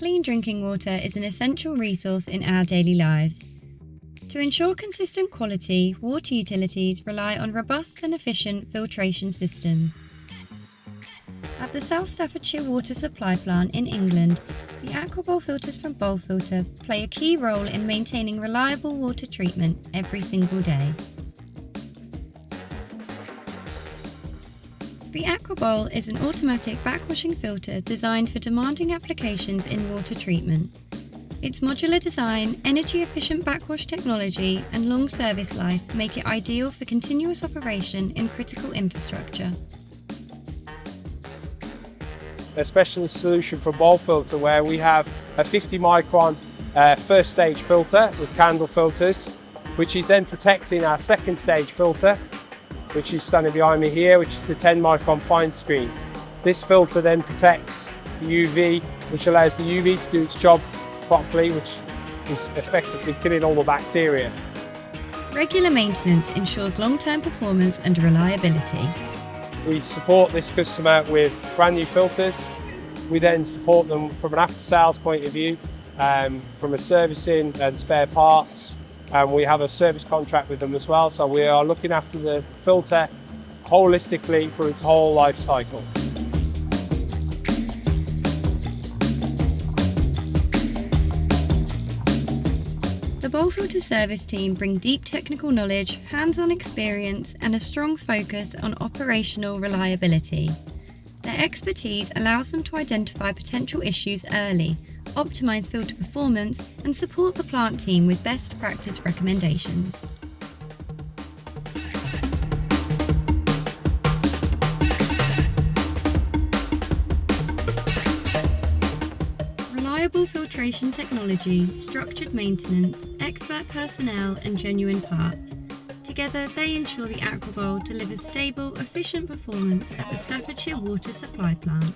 Clean drinking water is an essential resource in our daily lives. To ensure consistent quality, water utilities rely on robust and efficient filtration systems. At the South Staffordshire Water Supply Plant in England, the aquaBoll filters from BOLLFILTER play a key role in maintaining reliable water treatment every single day. The aquaBoll is an automatic backwashing filter designed for demanding applications in water treatment. Its modular design, energy-efficient backwash technology and long service life make it ideal for continuous operation in critical infrastructure. A specialist solution for BOLLFILTER where we have a 50 micron first stage filter with candle filters, which is then protecting our second stage filter, which is standing behind me here, which is the 10 micron fine screen. This filter then protects the UV, which allows the UV to do its job properly, which is effectively killing all the bacteria. Regular maintenance ensures long-term performance and reliability. We support this customer with brand new filters. We then support them from an after-sales point of view, from a servicing and spare parts. We have a service contract with them as well, so we are looking after the filter holistically for its whole life cycle. The BOLLFILTER service team bring deep technical knowledge, hands-on experience and a strong focus on operational reliability. Their expertise allows them to identify potential issues early, optimise filter performance and support the plant team with best practice recommendations. Reliable filtration technology, structured maintenance, expert personnel and genuine parts. Together they ensure the aquaBoll delivers stable, efficient performance at the Staffordshire Water Supply Plant.